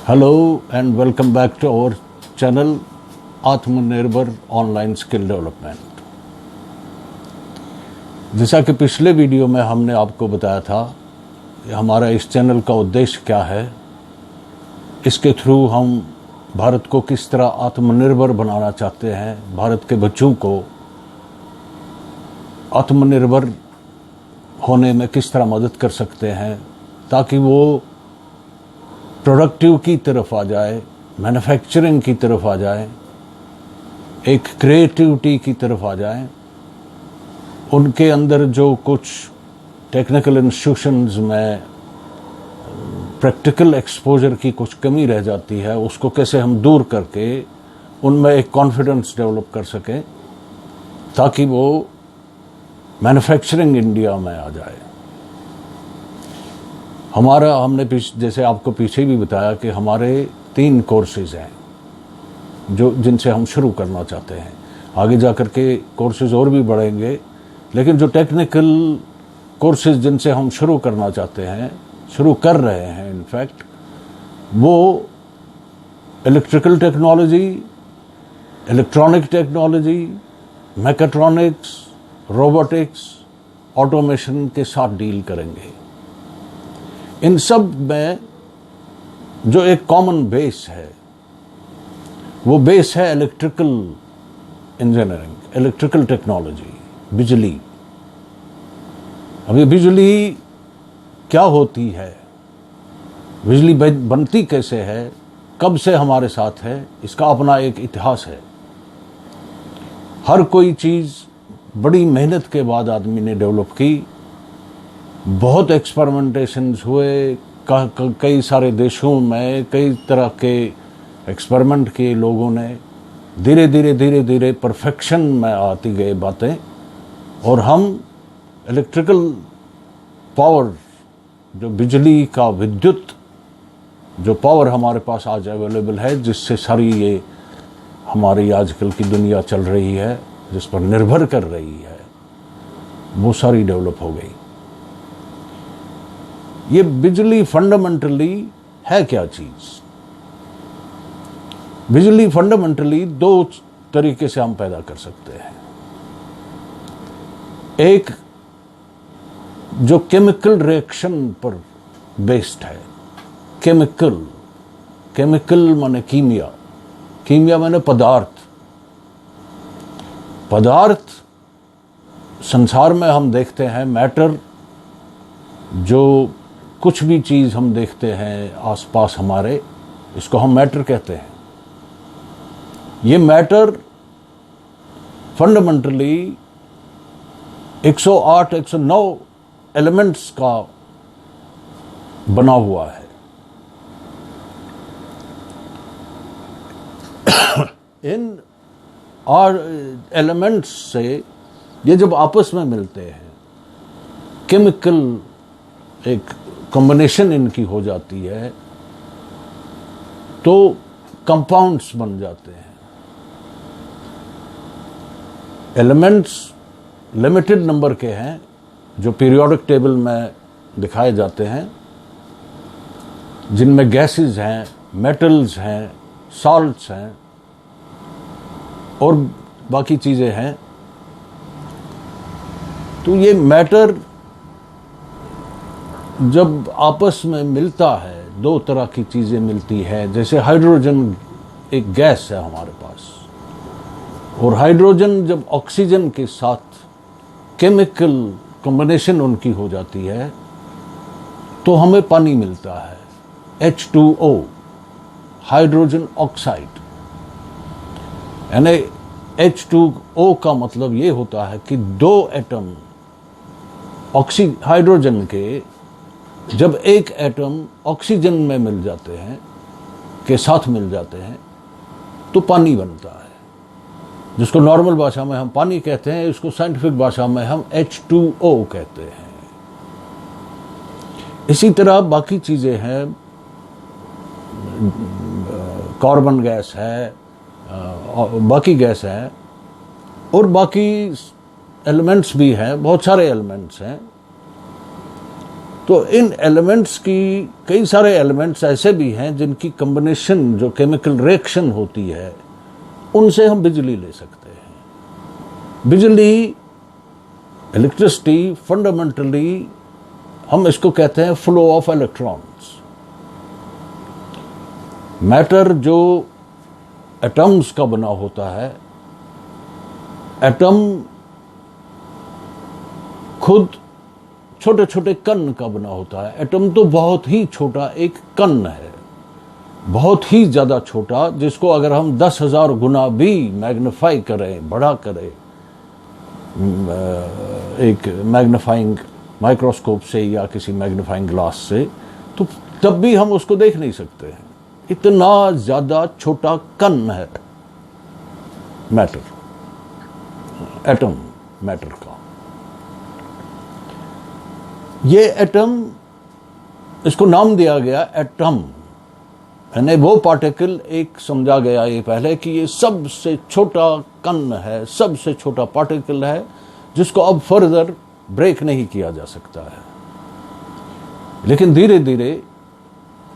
Hello and welcome back to our channel आत्मनिर्भर online skill development. जैसा कि पिछले वीडियो में हमने आपको बताया था कि हमारा इस चैनल का उद्देश्य क्या है, इसके थ्रू हम भारत को किस तरह आत्मनिर्भर बनाना चाहते हैं, भारत के बच्चों को आत्मनिर्भर होने में किस तरह मदद कर सकते हैं ताकि वो प्रोडक्टिव की तरफ आ जाए, मैन्युफैक्चरिंग की तरफ आ जाए, एक क्रिएटिविटी की तरफ आ जाए। उनके अंदर जो कुछ टेक्निकल इंस्टीट्यूशंस में प्रैक्टिकल एक्सपोजर की कुछ कमी रह जाती है, उसको कैसे हम दूर करके उनमें एक कॉन्फिडेंस डेवलप कर सकें ताकि वो मैन्युफैक्चरिंग इंडिया में आ जाए। हमने जैसे आपको पीछे भी बताया कि हमारे 3 कोर्सेज हैं जिनसे हम शुरू करना चाहते हैं। आगे जाकर के कोर्सेज और भी बढ़ेंगे, लेकिन जो टेक्निकल कोर्सेज जिनसे हम शुरू करना चाहते हैं, शुरू कर रहे हैं इनफैक्ट, वो electrical technology, electronic technology, mechatronics, robotics, automation के साथ डील करेंगे। इन सब में जो एक कॉमन बेस है, वो बेस है इलेक्ट्रिकल इंजीनियरिंग, इलेक्ट्रिकल टेक्नोलॉजी, बिजली। अब ये बिजली क्या होती है, बिजली बनती कैसे है, कब से हमारे साथ है, इसका अपना एक इतिहास है। हर कोई चीज़ बड़ी मेहनत के बाद आदमी ने डेवलप की, बहुत एक्सपेरिमेंटेशंस हुए, कई सारे देशों में कई तरह के एक्सपेरिमेंट किए लोगों ने। धीरे धीरे परफेक्शन में आती गई बातें, और हम इलेक्ट्रिकल पावर, जो बिजली का विद्युत जो पावर हमारे पास आज अवेलेबल है, जिससे सारी ये हमारी आजकल की दुनिया चल रही है, जिस पर निर्भर कर रही है, वो सारी डेवलप हो गई। ये बिजली फंडामेंटली है क्या चीज़? बिजली फंडामेंटली 2 तरीके से हम पैदा कर सकते हैं। एक जो केमिकल रिएक्शन पर बेस्ड है, केमिकल माने कीमिया, कीमिया माने पदार्थ संसार में हम देखते हैं, मैटर, जो कुछ भी चीज़ हम देखते हैं आसपास हमारे, इसको हम मैटर कहते हैं। ये मैटर फंडामेंटली 108-109 एलिमेंट्स का बना हुआ है। इन एलिमेंट्स से ये जब आपस में मिलते हैं, केमिकल एक कॉम्बिनेशन इनकी हो जाती है, तो कंपाउंड्स बन जाते हैं। एलिमेंट्स लिमिटेड नंबर के हैं जो पीरियोडिक टेबल में दिखाए जाते हैं, जिनमें गैसेस हैं, मेटल्स हैं, सॉल्ट्स हैं और बाकी चीज़ें हैं। तो ये मैटर जब आपस में मिलता है, 2 तरह की चीज़ें मिलती है। जैसे हाइड्रोजन एक गैस है हमारे पास, और हाइड्रोजन जब ऑक्सीजन के साथ केमिकल कॉम्बिनेशन उनकी हो जाती है, तो हमें पानी मिलता है, H2O, हाइड्रोजन ऑक्साइड। यानी H2O का मतलब ये होता है कि 2 एटम हाइड्रोजन के जब एक एटम ऑक्सीजन में मिल जाते हैं, के साथ मिल जाते हैं, तो पानी बनता है, जिसको नॉर्मल भाषा में हम पानी कहते हैं, इसको साइंटिफिक भाषा में हम H2O कहते हैं। इसी तरह बाकी चीज़ें हैं, कार्बन गैस है, बाकी गैस है, और बाकी एलिमेंट्स भी हैं, बहुत सारे एलिमेंट्स हैं। तो इन एलिमेंट्स की, कई सारे एलिमेंट्स ऐसे भी हैं जिनकी कॉम्बिनेशन जो केमिकल रिएक्शन होती है उनसे हम बिजली ले सकते हैं। बिजली, इलेक्ट्रिसिटी, फंडामेंटली हम इसको कहते हैं फ्लो ऑफ इलेक्ट्रॉन्स। मैटर जो एटम्स का बना होता है, एटम खुद छोटे छोटे कण का बना होता है। एटम तो बहुत ही छोटा एक कण है, बहुत ही ज़्यादा छोटा, जिसको अगर हम 10,000 गुना भी मैग्नीफाई करें, बड़ा करें एक मैग्नीफाइंग माइक्रोस्कोप से या किसी मैग्नीफाइंग ग्लास से, तो तब भी हम उसको देख नहीं सकते हैं। इतना ज़्यादा छोटा कण है मैटर, एटम मैटर का। ये एटम, इसको नाम दिया गया एटम, यानी वो पार्टिकल एक समझा गया ये पहले कि ये सबसे छोटा कण है, सबसे छोटा पार्टिकल है जिसको अब फर्दर ब्रेक नहीं किया जा सकता है। लेकिन धीरे धीरे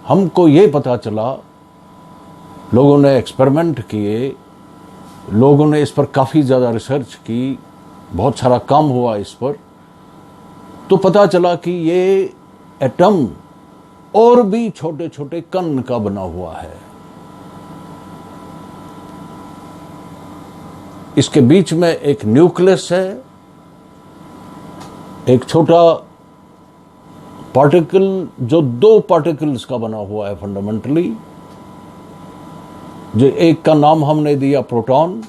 हमको ये पता चला, लोगों ने एक्सपेरिमेंट किए, लोगों ने इस पर काफ़ी ज़्यादा रिसर्च की, बहुत सारा काम हुआ इस पर, तो पता चला कि ये एटम और भी छोटे छोटे कण का बना हुआ है। इसके बीच में एक न्यूक्लियस है, एक छोटा पार्टिकल जो 2 पार्टिकल्स का बना हुआ है फंडामेंटली, जो एक का नाम हमने दिया प्रोटॉन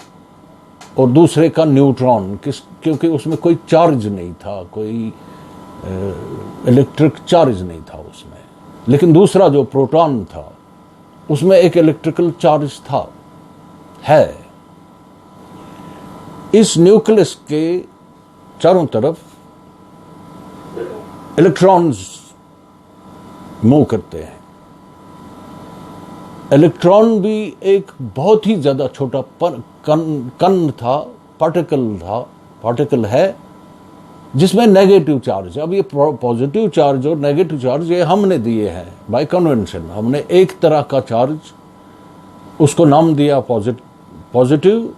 और दूसरे का न्यूट्रॉन, क्योंकि उसमें कोई चार्ज नहीं था, कोई इलेक्ट्रिक चार्ज नहीं था उसमें। लेकिन दूसरा जो प्रोटॉन था उसमें एक इलेक्ट्रिकल चार्ज था, है। इस न्यूक्लियस के चारों तरफ इलेक्ट्रॉन्स मूव करते हैं। इलेक्ट्रॉन भी एक बहुत ही ज्यादा छोटा कण था, पार्टिकल है जिसमें नेगेटिव चार्ज है। अब ये पॉजिटिव चार्ज और नेगेटिव चार्ज ये हमने दिए हैं बाय कन्वेंशन। हमने एक तरह का चार्ज, उसको नाम दिया पॉजिटिव,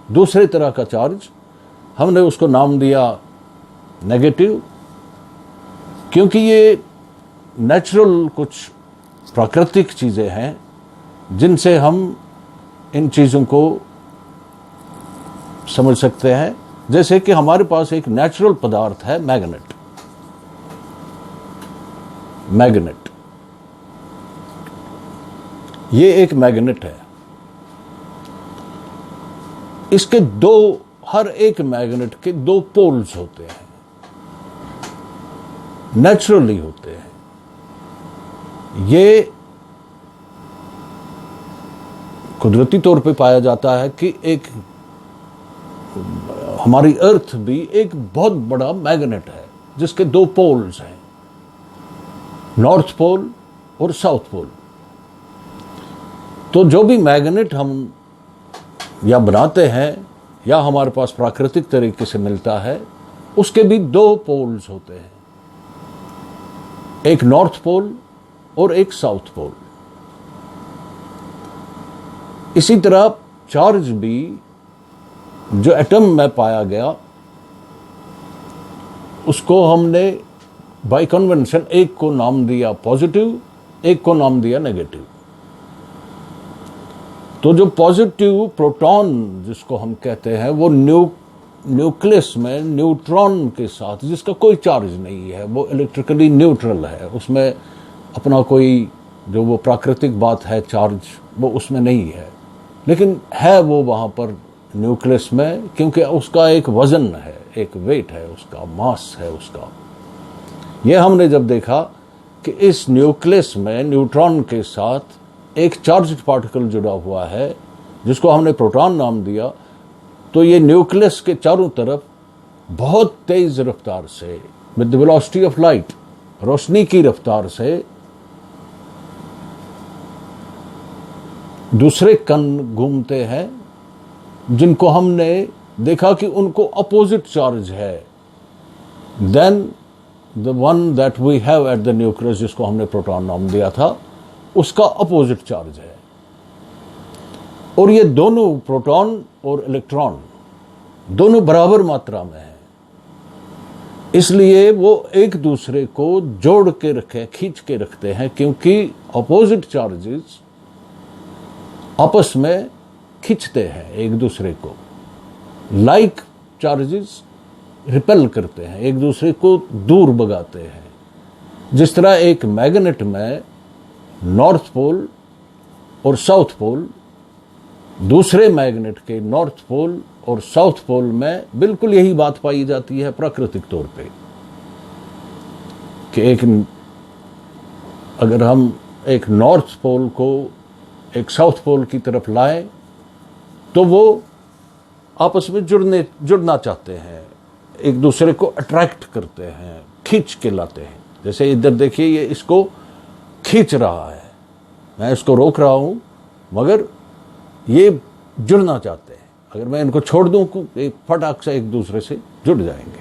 दूसरे तरह का चार्ज हमने उसको नाम दिया नेगेटिव, क्योंकि ये नेचुरल कुछ प्राकृतिक चीज़ें हैं जिनसे हम इन चीज़ों को समझ सकते हैं। जैसे कि हमारे पास एक नेचुरल पदार्थ है मैग्नेट। ये एक मैग्नेट है। इसके हर एक मैग्नेट के 2 पोल्स होते हैं, नेचुरली होते हैं। ये कुदरती तौर पे पाया जाता है कि एक हमारी अर्थ भी एक बहुत बड़ा मैग्नेट है जिसके 2 पोल्स हैं, नॉर्थ पोल और साउथ पोल। तो जो भी मैग्नेट हम या बनाते हैं या हमारे पास प्राकृतिक तरीके से मिलता है, उसके भी 2 पोल्स होते हैं, एक नॉर्थ पोल और एक साउथ पोल। इसी तरह चार्ज भी जो एटम में पाया गया, उसको हमने बाय कन्वेंशन एक को नाम दिया पॉजिटिव, एक को नाम दिया नेगेटिव। तो जो पॉजिटिव प्रोटॉन जिसको हम कहते हैं, वो न्यूक्लियस में न्यूट्रॉन के साथ, जिसका कोई चार्ज नहीं है, वो इलेक्ट्रिकली न्यूट्रल है, उसमें अपना कोई जो वो प्राकृतिक बात है चार्ज, वो उसमें नहीं है, लेकिन है वो वहाँ पर न्यूक्लियस में, क्योंकि उसका एक वजन है, एक वेट है, उसका मास है उसका। ये हमने जब देखा कि इस न्यूक्लियस में न्यूट्रॉन के साथ एक चार्ज्ड पार्टिकल जुड़ा हुआ है जिसको हमने प्रोटॉन नाम दिया, तो ये न्यूक्लियस के चारों तरफ बहुत तेज रफ्तार से, with the velocity of light, रोशनी की रफ्तार से दूसरे कण घूमते हैं, जिनको हमने देखा कि उनको अपोजिट चार्ज है then the one that we have at the nucleus, जिसको हमने प्रोटॉन नाम दिया था, उसका अपोजिट चार्ज है। और ये दोनों प्रोटॉन और इलेक्ट्रॉन दोनों बराबर मात्रा में हैं, इसलिए वो एक दूसरे को जोड़ के रखे, खींच के रखते हैं, क्योंकि अपोजिट चार्जेस आपस में खींचते हैं एक दूसरे को। लाइक चार्जेस रिपेल करते हैं, एक दूसरे को दूर भगाते हैं। जिस तरह एक मैग्नेट में नॉर्थ पोल और साउथ पोल, दूसरे मैग्नेट के नॉर्थ पोल और साउथ पोल में बिल्कुल यही बात पाई जाती है प्राकृतिक तौर पे कि अगर हम एक नॉर्थ पोल को एक साउथ पोल की तरफ लाएं तो वो आपस में जुड़ना चाहते हैं, एक दूसरे को अट्रैक्ट करते हैं, खींच के लाते हैं। जैसे इधर देखिए, ये इसको खींच रहा है, मैं इसको रोक रहा हूं, मगर ये जुड़ना चाहते हैं। अगर मैं इनको छोड़ दूं तो एक फटाक से एक दूसरे से जुड़ जाएंगे।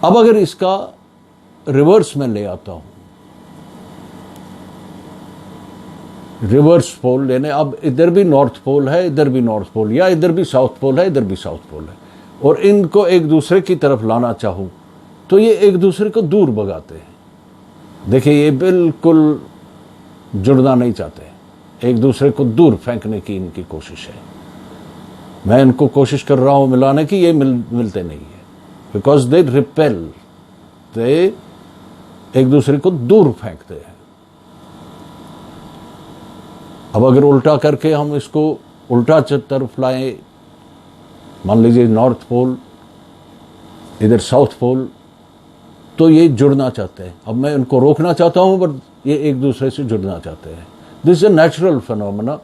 अब अगर इसका रिवर्स में ले आता हूं, रिवर्स पोल लेने, अब इधर भी नॉर्थ पोल है, इधर भी नॉर्थ पोल, या इधर भी साउथ पोल है, इधर भी साउथ पोल है, और इनको एक दूसरे की तरफ लाना चाहूं तो ये एक दूसरे को दूर भगाते हैं। देखिए, ये बिल्कुल जुड़ना नहीं चाहते, एक दूसरे को दूर फेंकने की इनकी कोशिश है। मैं इनको कोशिश कर रहा हूं मिलाने की, ये मिलते नहीं है, बिकॉज दे रिपेल, दे एक दूसरे को दूर फेंकते हैं। अब अगर उल्टा करके हम इसको उल्टा तरफ लाएं, मान लीजिए नॉर्थ पोल इधर साउथ पोल, तो ये जुड़ना चाहते हैं। अब मैं इनको रोकना चाहता हूं, बट ये एक दूसरे से जुड़ना चाहते हैं। This is a natural phenomena.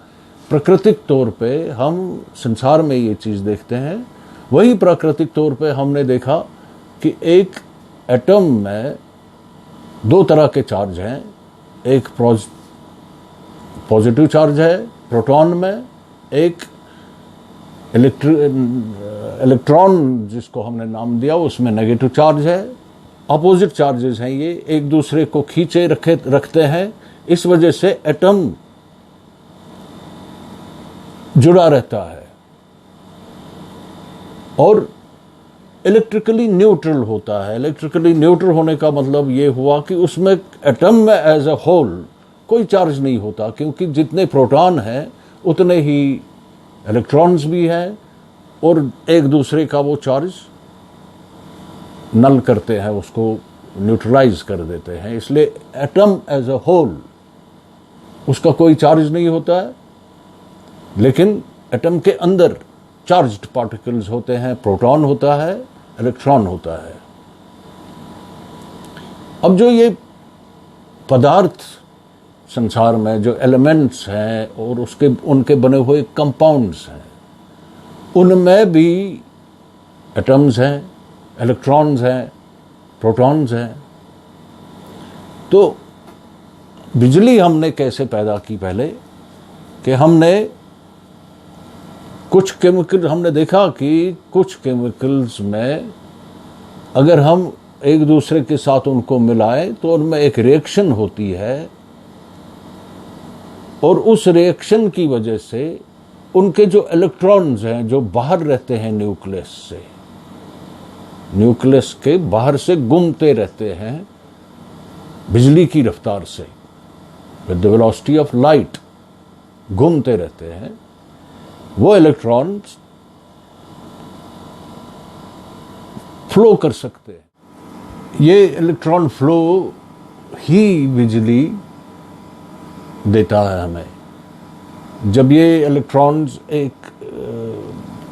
प्राकृतिक तौर पे हम संसार में ये चीज़ देखते हैं। वही प्राकृतिक तौर पे हमने देखा कि एक एटम में दो तरह के चार्ज हैं। एक पॉजिटिव चार्ज है प्रोटॉन में, एक इलेक्ट्रॉन जिसको हमने नाम दिया उसमें नेगेटिव चार्ज है। अपोजिट चार्जेस हैं, ये एक दूसरे को खींचे रखते हैं। इस वजह से एटम जुड़ा रहता है और इलेक्ट्रिकली न्यूट्रल होता है। इलेक्ट्रिकली न्यूट्रल होने का मतलब ये हुआ कि उसमें एटम में एज अ होल कोई चार्ज नहीं होता, क्योंकि जितने प्रोटॉन हैं उतने ही इलेक्ट्रॉन्स भी हैं, और एक दूसरे का वो चार्ज नल करते हैं, उसको न्यूट्रलाइज कर देते हैं। इसलिए एटम एज अ होल उसका कोई चार्ज नहीं होता है, लेकिन एटम के अंदर चार्ज्ड पार्टिकल्स होते हैं, प्रोटॉन होता है, इलेक्ट्रॉन होता है। अब जो ये पदार्थ संसार में जो एलिमेंट्स हैं और उनके बने हुए कंपाउंड्स हैं, उनमें भी एटम्स हैं, इलेक्ट्रॉन्स हैं, प्रोटॉन्स हैं। तो बिजली हमने कैसे पैदा की? पहले कि हमने कुछ केमिकल, हमने देखा कि कुछ केमिकल्स में अगर हम एक दूसरे के साथ उनको मिलाएं तो उनमें एक रिएक्शन होती है, और उस रिएक्शन की वजह से उनके जो इलेक्ट्रॉन्स हैं जो बाहर रहते हैं न्यूक्लियस से, न्यूक्लियस के बाहर से घूमते रहते हैं बिजली की रफ्तार से, with the velocity of light घूमते रहते हैं। वो इलेक्ट्रॉन्स फ्लो कर सकते हैं। ये इलेक्ट्रॉन फ्लो ही बिजली देता है हमें। जब ये इलेक्ट्रॉन्स एक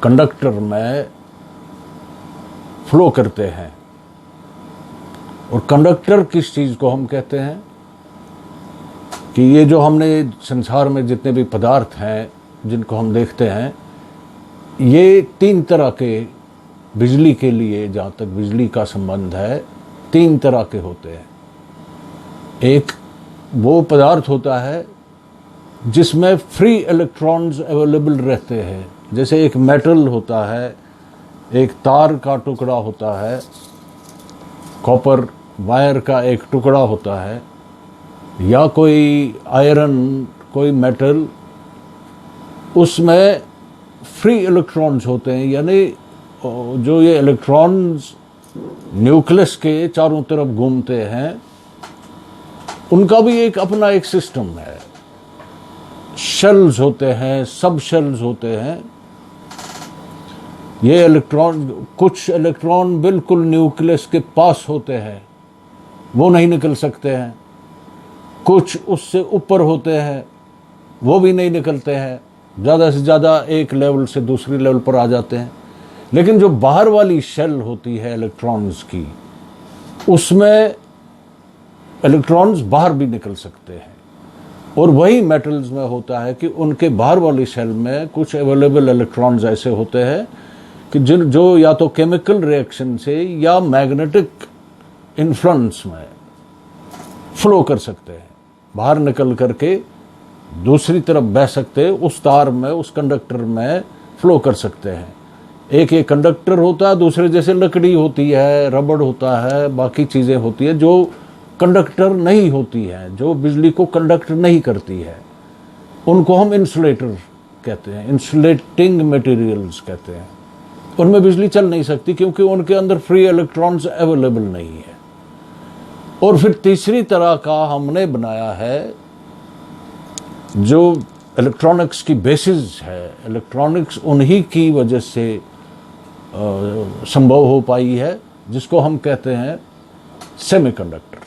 कंडक्टर में फ्लो करते हैं, और कंडक्टर किस चीज़ को हम कहते हैं कि ये जो हमने संसार में जितने भी पदार्थ हैं जिनको हम देखते हैं, ये तीन तरह के बिजली के लिए, जहाँ तक बिजली का संबंध है, तीन तरह के होते हैं। एक वो पदार्थ होता है जिसमें फ्री इलेक्ट्रॉन्स अवेलेबल रहते हैं, जैसे एक मेटल होता है, एक तार का टुकड़ा होता है, कॉपर वायर का एक टुकड़ा होता है या कोई आयरन, कोई मेटल, उसमें फ्री इलेक्ट्रॉन्स होते हैं, यानी जो ये इलेक्ट्रॉन्स न्यूक्लियस के चारों तरफ घूमते हैं, उनका भी एक अपना एक सिस्टम है। शेल्स होते हैं, सब शेल्स होते हैं। ये इलेक्ट्रॉन, कुछ इलेक्ट्रॉन बिल्कुल न्यूक्लियस के पास होते हैं, वो नहीं निकल सकते हैं। कुछ उससे ऊपर होते हैं, वो भी नहीं निकलते हैं, ज़्यादा से ज़्यादा एक लेवल से दूसरी लेवल पर आ जाते हैं। लेकिन जो बाहर वाली शेल होती है इलेक्ट्रॉन्स की, उसमें इलेक्ट्रॉन्स बाहर भी निकल सकते हैं। और वही मेटल्स में होता है कि उनके बाहर वाली शेल में कुछ अवेलेबल इलेक्ट्रॉन्स ऐसे होते हैं कि जो या तो केमिकल रिएक्शन से या मैग्नेटिक इन्फ्लुएंस में फ्लो कर सकते हैं, बाहर निकल करके दूसरी तरफ बह सकते हैं, उस तार में, उस कंडक्टर में फ्लो कर सकते हैं। एक ये कंडक्टर होता है, दूसरे जैसे लकड़ी होती है, रबड़ होता है, बाकी चीज़ें होती है जो कंडक्टर नहीं होती है, जो बिजली को कंडक्ट नहीं करती है, उनको हम इंसुलेटर कहते हैं, इंसुलेटिंग मटेरियल्स कहते हैं। उनमें बिजली चल नहीं सकती क्योंकि उनके अंदर फ्री इलेक्ट्रॉन्स अवेलेबल नहीं है। और फिर तीसरी तरह का हमने बनाया है जो इलेक्ट्रॉनिक्स की बेसिस है। इलेक्ट्रॉनिक्स उन्हीं की वजह से संभव हो पाई है, जिसको हम कहते हैं सेमीकंडक्टर।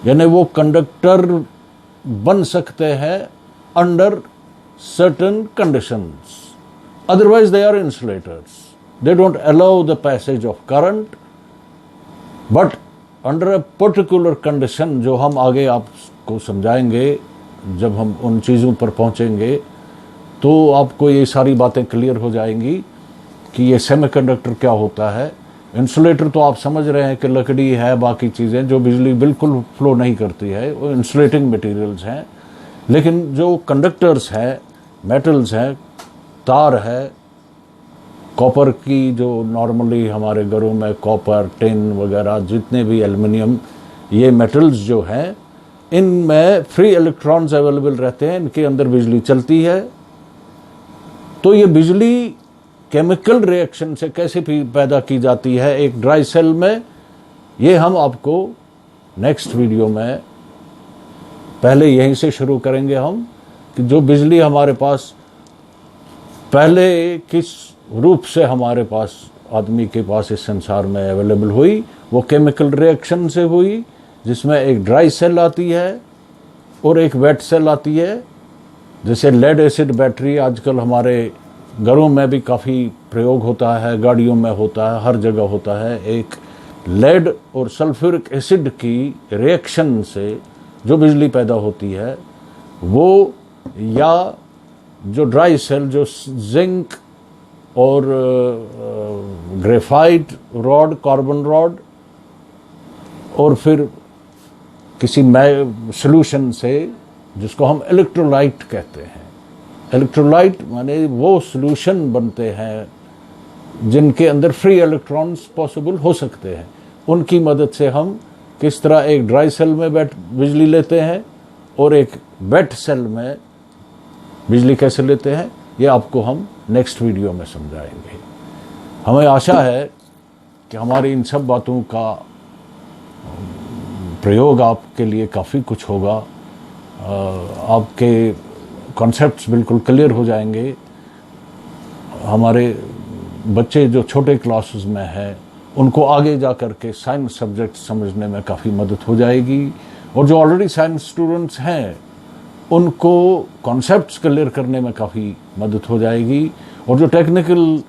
यानी वो कंडक्टर बन सकते हैं under certain conditions, otherwise they are insulators. They don't allow the passage of current, but under a particular condition, जो हम आगे आपको समझाएंगे जब हम उन चीज़ों पर पहुंचेंगे, तो आपको ये सारी बातें क्लियर हो जाएंगी कि ये सेमीकंडक्टर क्या होता है। इंसुलेटर तो आप समझ रहे हैं कि लकड़ी है, बाकी चीज़ें जो बिजली बिल्कुल फ्लो नहीं करती है, वो इंसुलेटिंग मटेरियल्स हैं। लेकिन जो कंडक्टर्स हैं, मेटल्स हैं, तार है, कॉपर की, जो नॉर्मली हमारे घरों में कॉपर, टिन वगैरह, जितने भी एल्युमिनियम, ये मेटल्स जो हैं, इनमें फ्री इलेक्ट्रॉन्स अवेलेबल रहते हैं, इनके अंदर बिजली चलती है। तो ये बिजली केमिकल रिएक्शन से कैसे पैदा की जाती है एक ड्राई सेल में, ये हम आपको नेक्स्ट वीडियो में, पहले यहीं से शुरू करेंगे हम, कि जो बिजली हमारे पास पहले किस रूप से हमारे पास, आदमी के पास इस संसार में अवेलेबल हुई, वो केमिकल रिएक्शन से हुई, जिसमें एक ड्राई सेल आती है और एक वेट सेल आती है। जैसे लेड एसिड बैटरी आजकल हमारे घरों में भी काफ़ी प्रयोग होता है, गाड़ियों में होता है, हर जगह होता है। एक लेड और सल्फ्यूरिक एसिड की रिएक्शन से जो बिजली पैदा होती है, वो, या जो ड्राई सेल, जो जिंक और ग्रेफाइट रॉड, कार्बन रॉड, और फिर किसी सॉल्यूशन से, जिसको हम इलेक्ट्रोलाइट कहते हैं। इलेक्ट्रोलाइट माने वो सॉल्यूशन बनते हैं जिनके अंदर फ्री इलेक्ट्रॉन्स पॉसिबल हो सकते हैं। उनकी मदद से हम किस तरह एक ड्राई सेल में बिजली लेते हैं और एक वेट सेल में बिजली कैसे लेते हैं, ये आपको हम नेक्स्ट वीडियो में समझाएंगे। हमें आशा है कि हमारी इन सब बातों का प्रयोग आपके लिए काफ़ी कुछ होगा, आपके कॉन्सेप्ट्स बिल्कुल क्लियर हो जाएंगे। हमारे बच्चे जो छोटे क्लासेस में हैं, उनको आगे जा कर के साइंस सब्जेक्ट समझने में काफ़ी मदद हो जाएगी, और जो ऑलरेडी साइंस स्टूडेंट्स हैं, उनको कॉन्सेप्ट्स क्लियर करने में काफ़ी मदद हो जाएगी, और जो टेक्निकल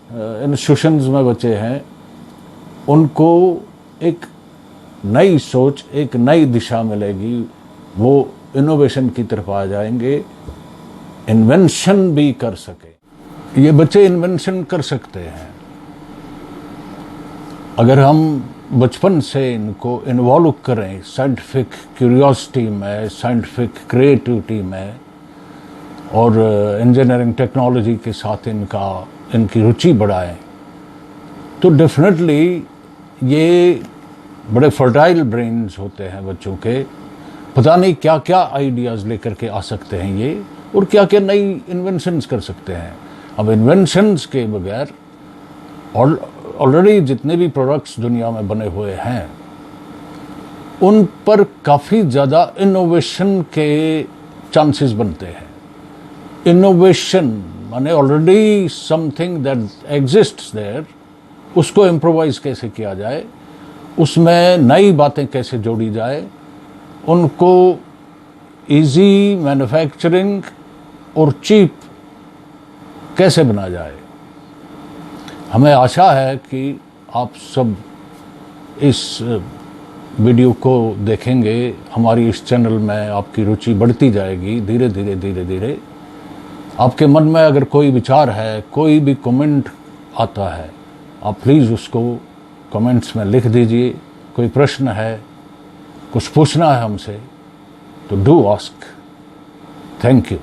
इंस्टीट्यूशंस में बच्चे हैं, उनको एक नई सोच, एक नई दिशा मिलेगी, वो इनोवेशन की तरफ आ जाएंगे, इन्वेंशन भी कर सके। ये बच्चे इन्वेंशन कर सकते हैं अगर हम बचपन से इनको इन्वॉल्व करें साइंटिफिक क्यूरियोसिटी में, साइंटिफिक क्रिएटिविटी में, और इंजीनियरिंग टेक्नोलॉजी के साथ इनकी रुचि बढ़ाएं, तो डेफिनेटली ये बड़े फर्टाइल ब्रेन्स होते हैं बच्चों के, पता नहीं क्या क्या आइडियाज़ लेकर के आ सकते हैं ये, और क्या क्या नई इन्वेंशंस कर सकते हैं। अब इन्वेंशंस के बगैर ऑलरेडी जितने भी प्रोडक्ट्स दुनिया में बने हुए हैं उन पर काफ़ी ज़्यादा इनोवेशन के चांसेस बनते हैं। इनोवेशन माने already something that exists there, उसको इम्प्रोवाइज कैसे किया जाए, उसमें नई बातें कैसे जोड़ी जाए, उनको इजी मैन्युफैक्चरिंग और चीप कैसे बना जाए। हमें आशा है कि आप सब इस वीडियो को देखेंगे, हमारी इस चैनल में आपकी रुचि बढ़ती जाएगी धीरे धीरे। आपके मन में अगर कोई विचार है, कोई भी कमेंट आता है, आप प्लीज़ उसको कमेंट्स में लिख दीजिए। कोई प्रश्न है, कुछ पूछना है हमसे, तो डू आस्क। Thank you.